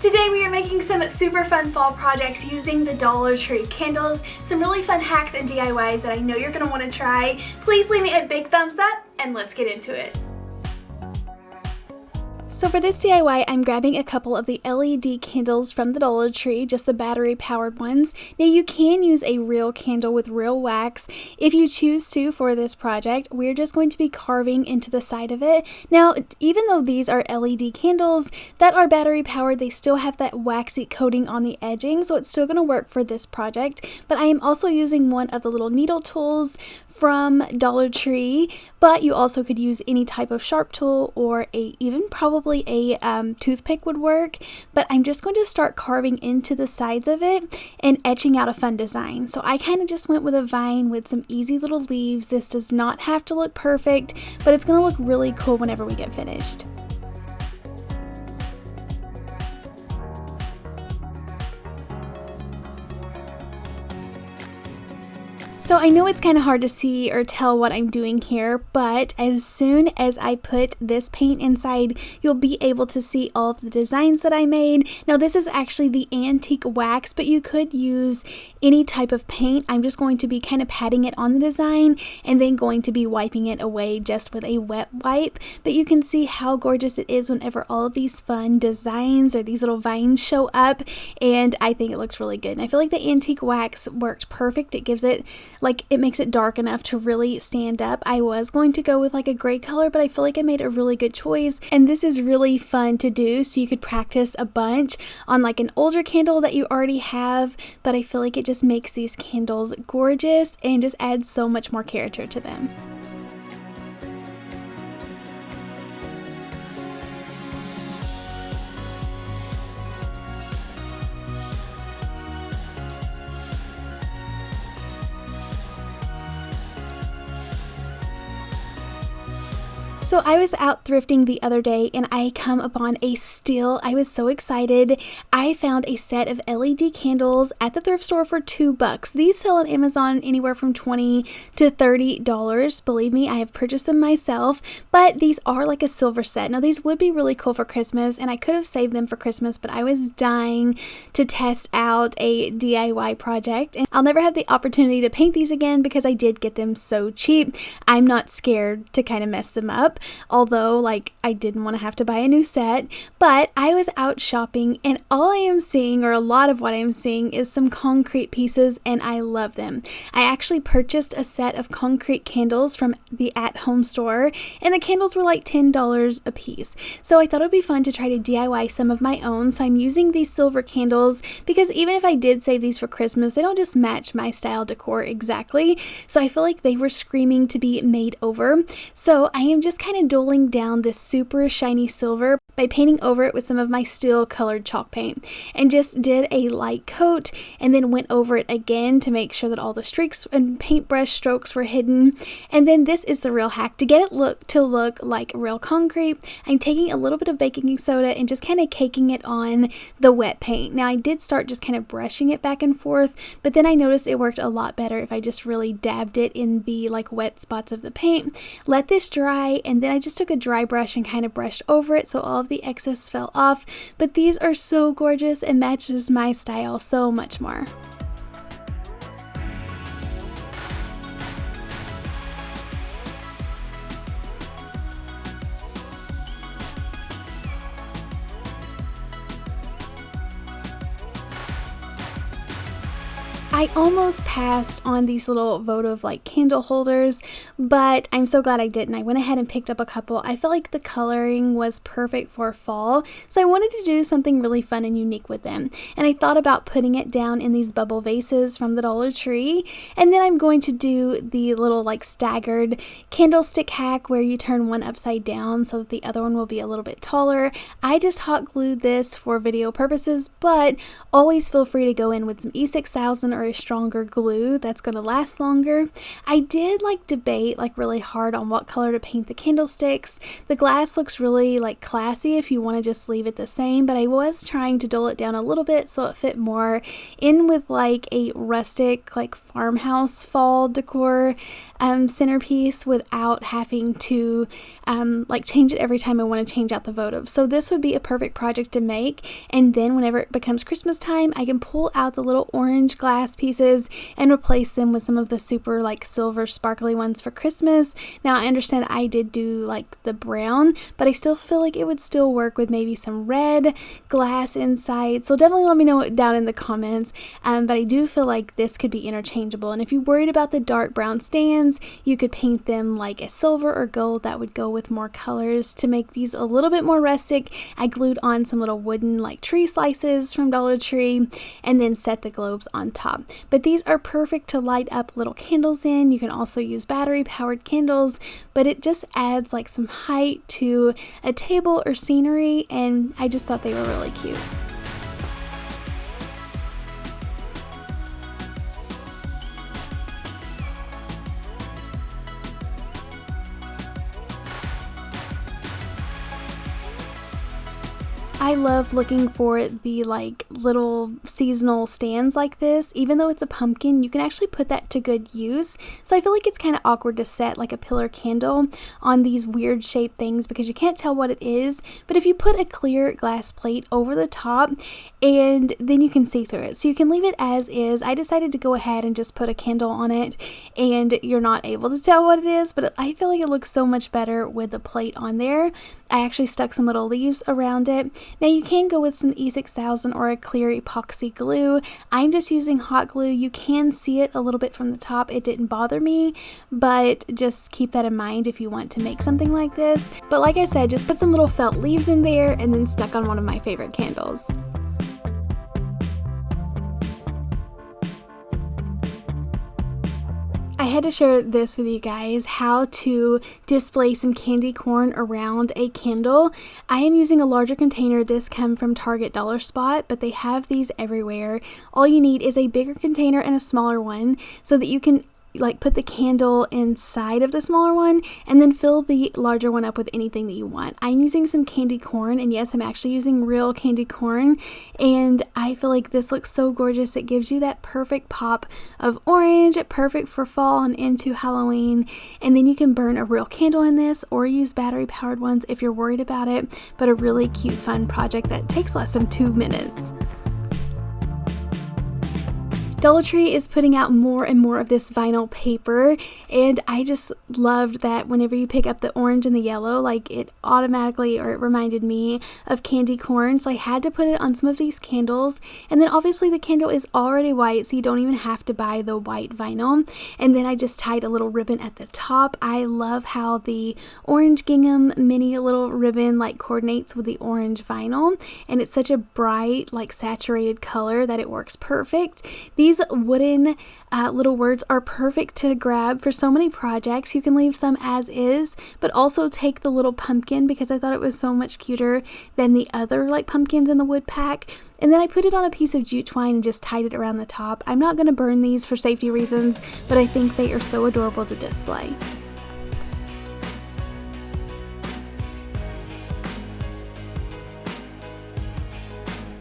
Today we are making some super fun fall projects using the Dollar Tree candles. Some really fun hacks and DIYs that I know you're going to want to try. Please leave me a big thumbs up and let's get into it. So for this DIY, I'm grabbing a couple of the LED candles from the Dollar Tree, just the battery powered ones. Now you can use a real candle with real wax if you choose to for this project. We're just going to be carving into the side of it. Now, even though these are LED candles that are battery powered, they still have that waxy coating on the edging, so it's still going to work for this project. But I am also using one of the little needle tools from Dollar Tree, but you also could use any type of sharp tool or even probably a toothpick would work. But I'm just going to start carving into the sides of it and etching out a fun design. So I kind of just went with a vine with some easy little leaves. This does not have to look perfect, but it's going to look really cool whenever we get finished. So I know it's kind of hard to see or tell what I'm doing here, but as soon as I put this paint inside, you'll be able to see all of the designs that I made. Now this is actually the antique wax, but you could use any type of paint. I'm just going to be kind of patting it on the design and then going to be wiping it away just with a wet wipe. But you can see how gorgeous it is whenever all of these fun designs or these little vines show up, and I think it looks really good. And I feel like the antique wax worked perfect. It gives it it makes it dark enough to really stand up. I was going to go with like a gray color, but I feel like I made a really good choice, and this is really fun to do, so you could practice a bunch on like an older candle that you already have, but I feel like it just makes these candles gorgeous and just adds so much more character to them. So I was out thrifting the other day and I come upon a steal. I was so excited. I found a set of LED candles at the thrift store for $2. These sell on Amazon anywhere from $20 to $30. Believe me, I have purchased them myself, but these are like a silver set. Now these would be really cool for Christmas, and I could have saved them for Christmas, but I was dying to test out a DIY project, and I'll never have the opportunity to paint these again because I did get them so cheap. I'm not scared to kind of mess them up. Although I didn't want to have to buy a new set, but I was out shopping and all I am seeing, or a lot of what I'm seeing, is some concrete pieces, and I love them. I actually purchased a set of concrete candles from the at-home store, and the candles were like $10 a piece. So I thought it would be fun to try to DIY some of my own. So I'm using these silver candles because even if I did save these for Christmas, they don't just match my style decor exactly. So I feel like they were screaming to be made over. So I am just kind of doling down this super shiny silver by painting over it with some of my steel colored chalk paint, and just did a light coat and then went over it again to make sure that all the streaks and paintbrush strokes were hidden. And then this is the real hack to get it look like real concrete. I'm taking a little bit of baking soda and just kind of caking it on the wet paint. Now I did start just kind of brushing it back and forth, but then I noticed it worked a lot better if I just really dabbed it in the wet spots of the paint. Let this dry, and then I just took a dry brush and kind of brushed over it so all of the excess fell off. But these are so gorgeous and matches my style so much more. I almost passed on these little votive candle holders, but I'm so glad I didn't. I went ahead and picked up a couple. I felt like the coloring was perfect for fall, so I wanted to do something really fun and unique with them. And I thought about putting it down in these bubble vases from the Dollar Tree, and then I'm going to do the little staggered candlestick hack where you turn one upside down so that the other one will be a little bit taller. I just hot glued this for video purposes, but always feel free to go in with some E6000 or a stronger glue that's going to last longer. I did like debate like really hard on what color to paint the candlesticks. The glass looks really like classy if you want to just leave it the same, but I was trying to dull it down a little bit so it fit more in with like a rustic like farmhouse fall decor centerpiece without having to like change it every time I want to change out the votive. So this would be a perfect project to make, and then whenever it becomes Christmas time, I can pull out the little orange glass pieces and replace them with some of the super like silver sparkly ones for Christmas. Now I understand I did do like the brown, but I still feel like it would still work with maybe some red glass inside. So definitely let me know it down in the comments. But I do feel like this could be interchangeable, and if you're worried about the dark brown stands, you could paint them like a silver or gold. That would go with more colors to make these a little bit more rustic. I glued on some little wooden like tree slices from Dollar Tree and then set the globes on top. But these are perfect to light up little candles in. You can also use battery powered candles, but it just adds like some height to a table or scenery, and I just thought they were really cute. I love looking for the like little seasonal stands like this. Even though it's a pumpkin, you can actually put that to good use. So I feel like it's kind of awkward to set like a pillar candle on these weird shaped things because you can't tell what it is. But if you put a clear glass plate over the top, and then you can see through it. So you can leave it as is. I decided to go ahead and just put a candle on it, and you're not able to tell what it is, but I feel like it looks so much better with the plate on there. I actually stuck some little leaves around it. Now you can go with some E6000 or a clear epoxy glue. I'm just using hot glue. You can see it a little bit from the top. It didn't bother me, but just keep that in mind if you want to make something like this. But like I said, just put some little felt leaves in there and then stuck on one of my favorite candles. I had to share this with you guys, how to display some candy corn around a candle. I am using a larger container. This came from Target Dollar Spot, but they have these everywhere. All you need is a bigger container and a smaller one so that you can like put the candle inside of the smaller one and then fill the larger one up with anything that you want. I'm using some candy corn, and yes, I'm actually using real candy corn, and I feel like this looks so gorgeous. It gives you that perfect pop of orange, perfect for fall and into Halloween. And then you can burn a real candle in this or use battery powered ones if you're worried about it, but a really cute fun project that takes less than 2 minutes. Dollar Tree is putting out more and more of this vinyl paper, and I just loved that whenever you pick up the orange and the yellow, like it automatically, or it reminded me of candy corn. So I had to put it on some of these candles, and then obviously the candle is already white, so you don't even have to buy the white vinyl. And then I just tied a little ribbon at the top. I love how the orange gingham mini little ribbon like coordinates with the orange vinyl, and it's such a bright like saturated color that it works perfect. These wooden little words are perfect to grab for so many projects. You can leave some as is, but also take the little pumpkin because I thought it was so much cuter than the other like pumpkins in the wood pack. And then I put it on a piece of jute twine and just tied it around the top. I'm not going to burn these for safety reasons, but I think they are so adorable to display.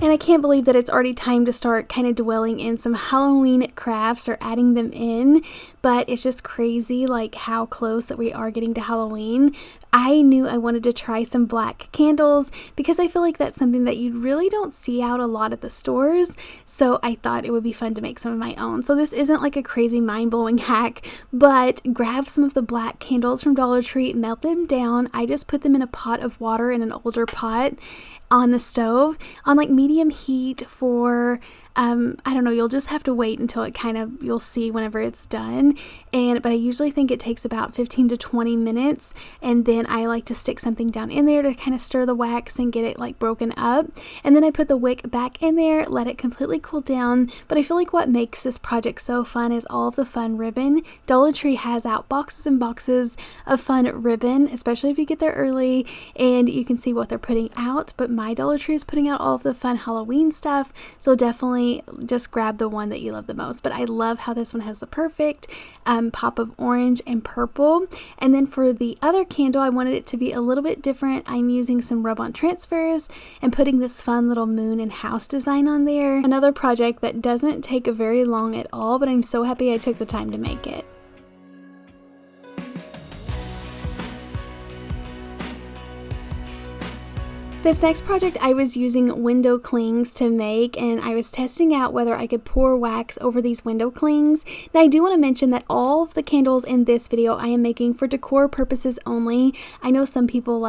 And I can't believe that it's already time to start kind of dwelling in some Halloween crafts or adding them in, but it's just crazy like how close that we are getting to Halloween. I knew I wanted to try some black candles because I feel like that's something that you really don't see out a lot at the stores, so I thought it would be fun to make some of my own. So this isn't like a crazy mind-blowing hack, but grab some of the black candles from Dollar Tree, melt them down. I just put them in a pot of water in an older pot on the stove on like medium heat for I don't know, you'll just have to wait until it you'll see whenever it's done. But I usually think it takes about 15 to 20 minutes, and then I like to stick something down in there to kind of stir the wax and get it like broken up. And then I put the wick back in there, let it completely cool down. But I feel like what makes this project so fun is all of the fun ribbon. Dollar Tree has out boxes and boxes of fun ribbon, especially if you get there early, and you can see what they're putting out. But my Dollar Tree is putting out all of the fun Halloween stuff, so definitely just grab the one that you love the most. But I love how this one has the perfect pop of orange and purple. And then for the other candle, I wanted it to be a little bit different. I'm using some rub-on transfers and putting this fun little moon and house design on there. Another project that doesn't take very long at all, but I'm so happy I took the time to make it. This next project I was using window clings to make, and I was testing out whether I could pour wax over these window clings. Now I do want to mention that all of the candles in this video I am making for decor purposes only. I know some people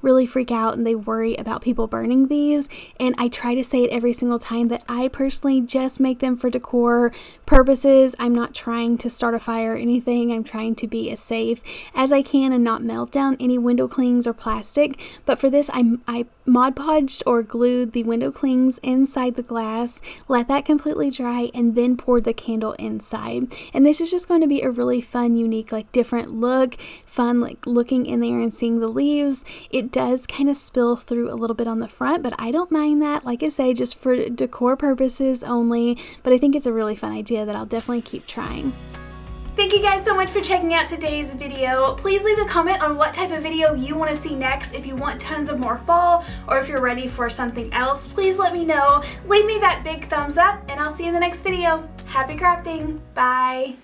really freak out and they worry about people burning these, and I try to say it every single time that I personally just make them for decor purposes. I'm not trying to start a fire or anything. I'm trying to be as safe as I can and not melt down any window clings or plastic. But for this, I Mod Podged or glued the window clings inside the glass, let that completely dry, and then poured the candle inside. And this is just going to be a really fun, unique, different look, fun looking in there and seeing the leaves. It does kind of spill through a little bit on the front, but I don't mind that. Like I say, just for decor purposes only, but I think it's a really fun idea that I'll definitely keep trying. Thank you guys so much for checking out today's video. Please leave a comment on what type of video you want to see next. If you want tons of more fall, or if you're ready for something else, please let me know. Leave me that big thumbs up, and I'll see you in the next video. Happy crafting. Bye.